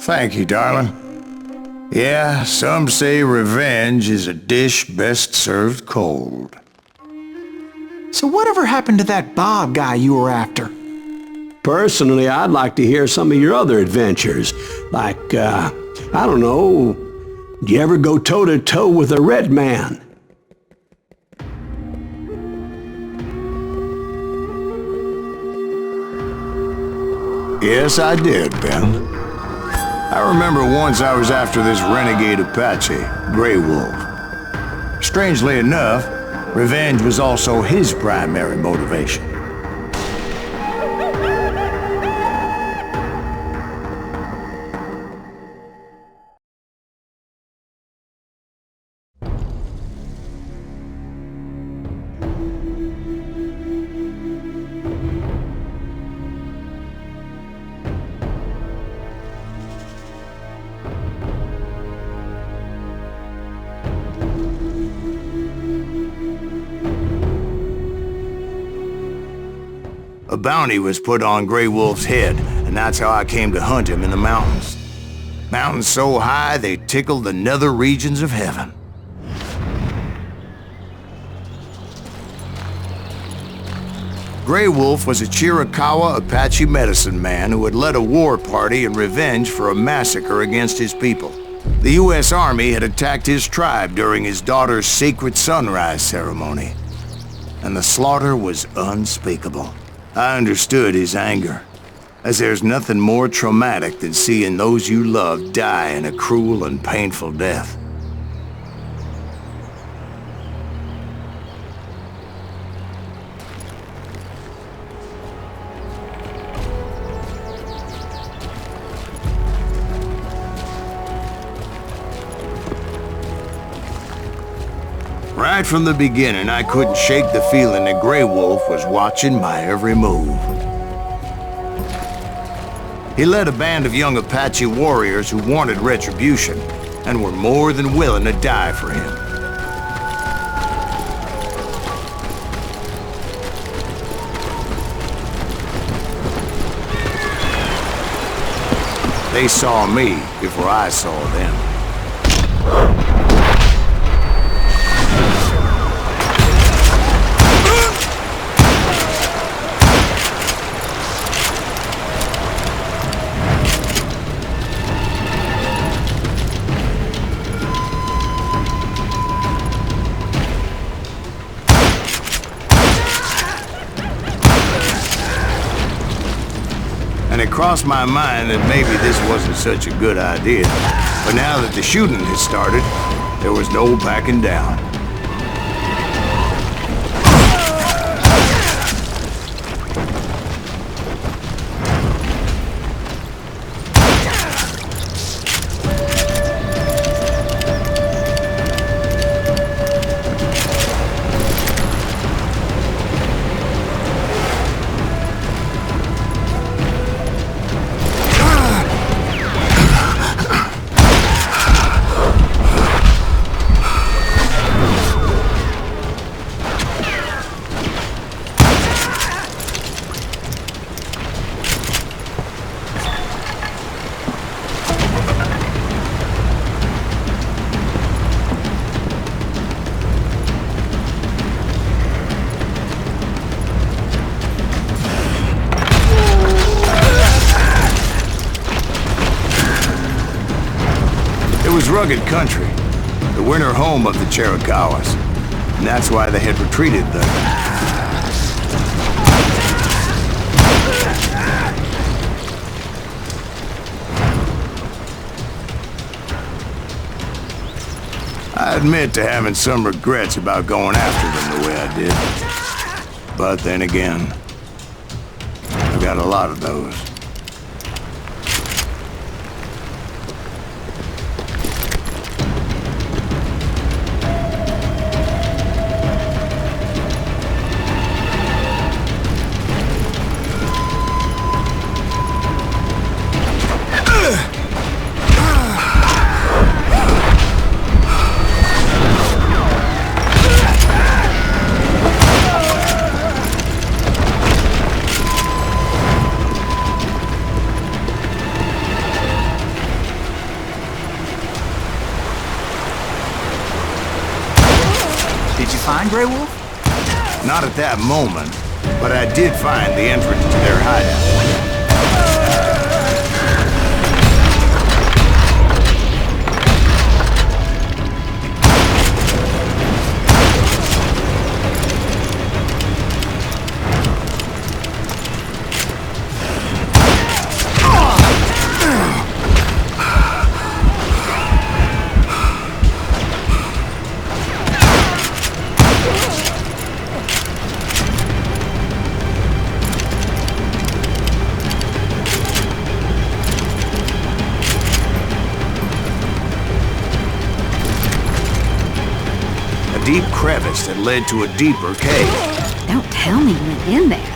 Thank you, darling. Yeah, some say revenge is a dish best served cold. So whatever happened to that Bob guy you were after? Personally, I'd like to hear some of your other adventures. Like, I don't know, do you ever go toe-to-toe with a red man? Yes, I did, Ben. I remember once I was after this renegade Apache, Grey Wolf. Strangely enough, revenge was also his primary motivation. A bounty was put on Grey Wolf's head, and that's how I came to hunt him in the mountains. Mountains so high they tickled the nether regions of heaven. Grey Wolf was a Chiricahua Apache medicine man who had led a war party in revenge for a massacre against his people. The U.S. Army had attacked his tribe during his daughter's sacred sunrise ceremony, and the slaughter was unspeakable. I understood his anger, as there's nothing more traumatic than seeing those you love die in a cruel and painful death. Right from the beginning, I couldn't shake the feeling that Grey Wolf was watching my every move. He led a band of young Apache warriors who wanted retribution and were more than willing to die for him. They saw me before I saw them. And it crossed my mind that maybe this wasn't such a good idea. But now that the shooting had started, there was no backing down. It was rugged country, the winter home of the Chiricahuas, and that's why they had retreated there. I admit to having some regrets about going after them the way I did. But then again, I've got a lot of those. find Grey Wolf? Not at that moment, but I did find the entrance to their hideout. Deep crevice that led to a deeper cave. Don't tell me you went in there.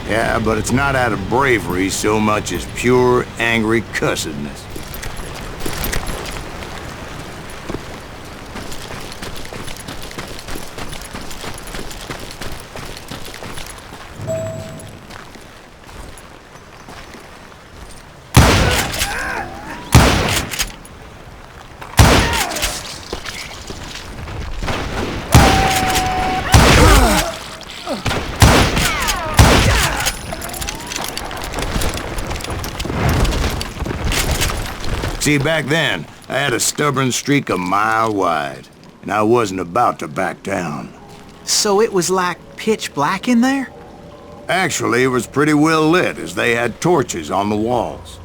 Yeah, but it's not out of bravery so much as pure, angry cussedness. See, back then, I had a stubborn streak a mile wide, and I wasn't about to back down. So it was like pitch black in there? Actually, it was pretty well lit, as they had torches on the walls.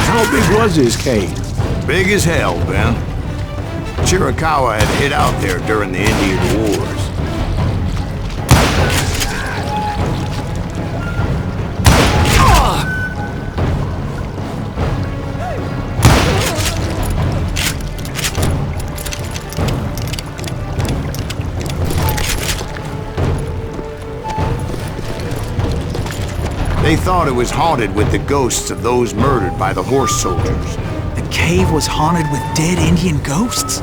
How big was his cave? Big as hell, Ben. Chiricahua had hid out there during the Indian Wars. They thought it was haunted with the ghosts of those murdered by the horse soldiers. The cave was haunted with dead Indian ghosts?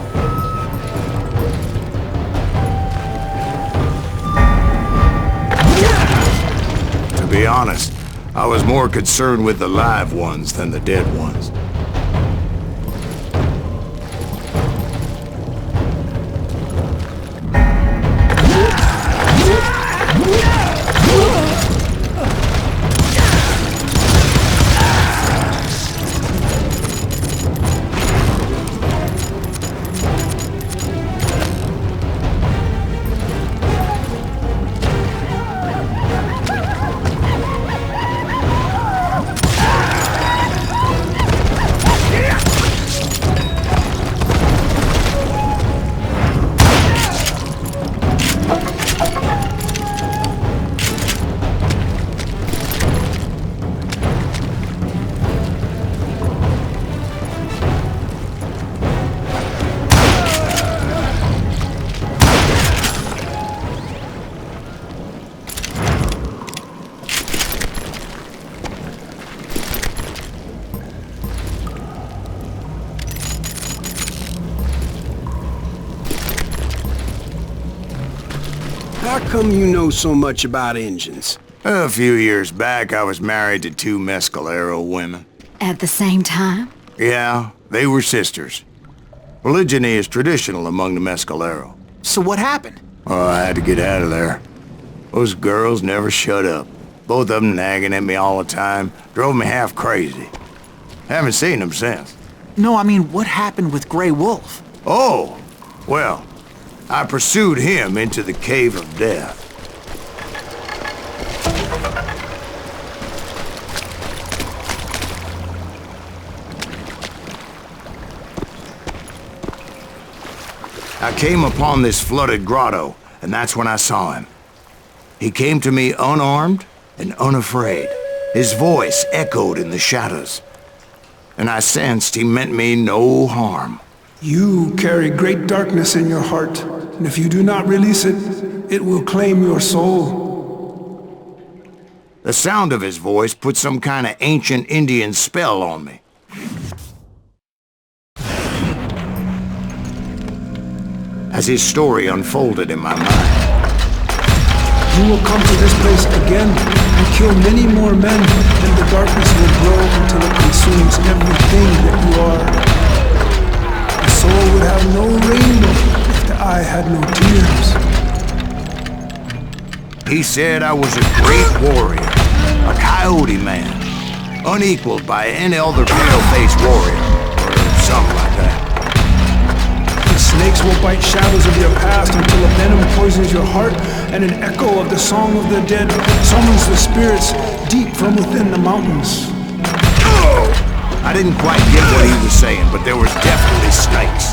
To be honest, I was more concerned with the live ones than the dead ones. How come you know so much about engines? A few years back, I was married to two Mescalero women. At the same time? Yeah, they were sisters. Polygyny is traditional among the Mescalero. So what happened? Oh, I had to get out of there. Those girls never shut up. Both of them nagging at me all the time. Drove me half crazy. Haven't seen them since. No, I mean, what happened with Grey Wolf? Oh, well, I pursued him into the Cave of Death. I came upon this flooded grotto, and that's when I saw him. He came to me unarmed and unafraid. His voice echoed in the shadows, and I sensed he meant me no harm. You carry great darkness in your heart, and if you do not release it, it will claim your soul. The sound of his voice put some kind of ancient Indian spell on me. As his story unfolded in my mind, You will come to this place again and kill many more men, and the darkness will grow until it consumes everything that you are. The soul would have no rainbow if the eye had no tears. he said I was a great warrior, a coyote man, unequaled by any other pale-faced warrior, or something like that. The snakes will bite shadows of your past until a venom poisons your heart, and an echo of the song of the dead summons the spirits deep from within the mountains. I didn't quite get what he was saying, but there was definitely snakes.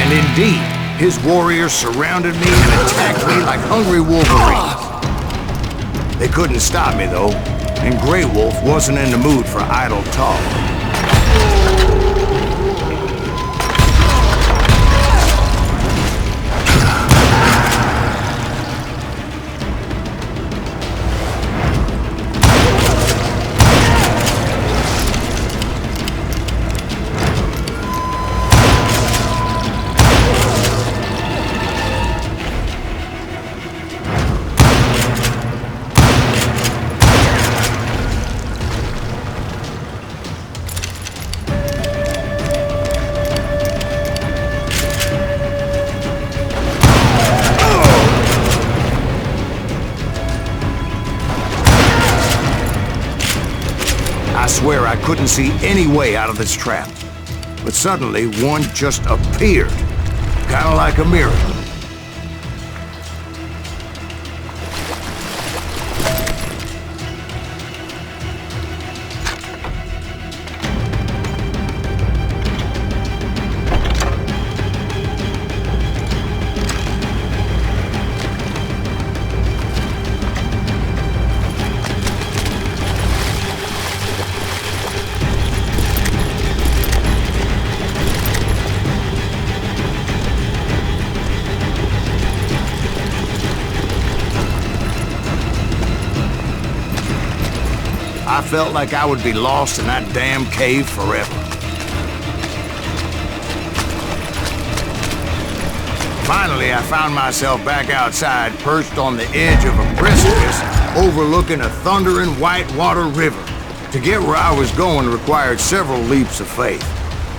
And indeed, his warriors surrounded me and attacked me like hungry wolverines. They couldn't stop me, though, and Grey Wolf wasn't in the mood for idle talk. I swear I couldn't see any way out of this trap. But suddenly, one just appeared. Kind of like a miracle. I felt like I would be lost in that damn cave forever. Finally, I found myself back outside, perched on the edge of a precipice, overlooking a thundering whitewater river. To get where I was going required several leaps of faith,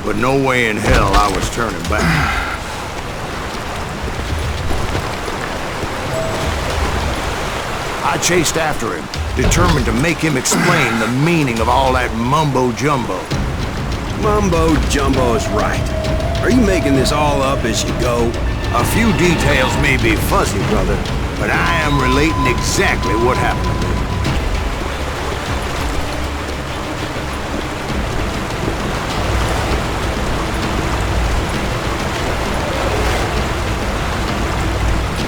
but no way in hell I was turning back. I chased after him, determined to make him explain the meaning of all that mumbo-jumbo. Mumbo-jumbo's right. Are you making this all up as you go? A few details may be fuzzy, brother, but I am relating exactly what happened to me.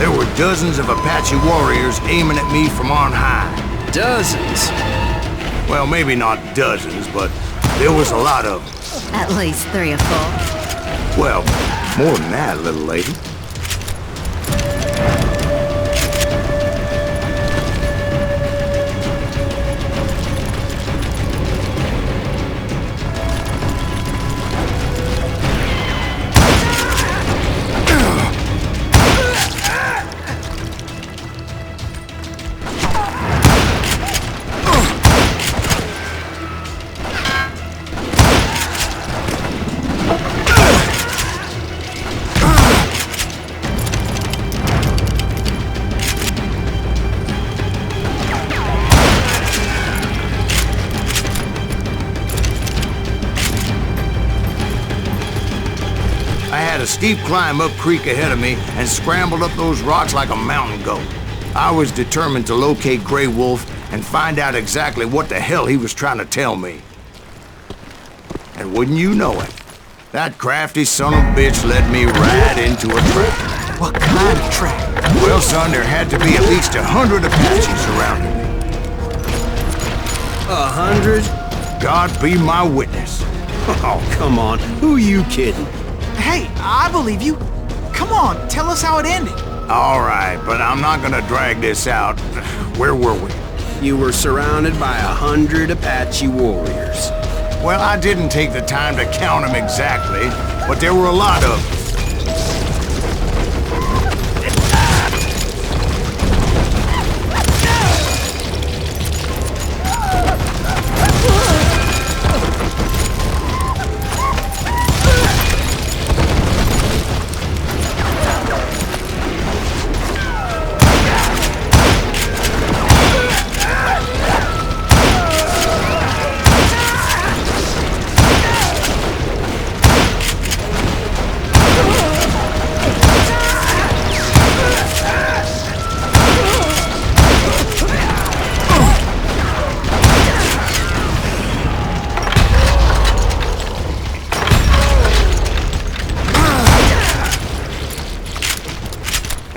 There were dozens of Apache warriors aiming at me from on high. Dozens? Well, maybe not dozens, but there was a lot of them. At least 3 or 4. Well, more than that, little lady. A steep climb up creek ahead of me and scrambled up those rocks like a mountain goat. I was determined to locate Grey Wolf and find out exactly what the hell he was trying to tell me. And wouldn't you know it, that crafty son of a bitch led me right into a trap. What kind of trap? Well, son, there had to be at least 100 Apaches around him. 100? God be my witness. Oh, come on. Who are you kidding? Hey, I believe you. Come on, tell us how it ended. All right, but I'm not gonna drag this out. Where were we? You were surrounded by 100 Apache warriors. Well, I didn't take the time to count them exactly, but there were a lot of them.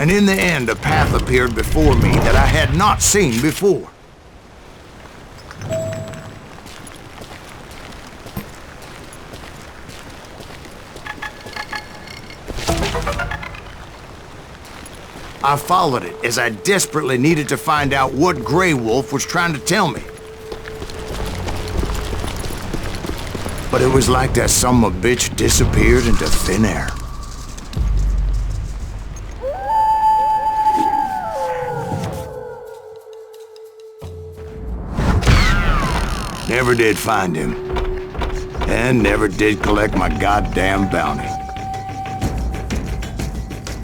And in the end, a path appeared before me that I had not seen before. I followed it as I desperately needed to find out what Grey Wolf was trying to tell me. But it was like that son of a bitch disappeared into thin air. Never did find him. And never did collect my goddamn bounty.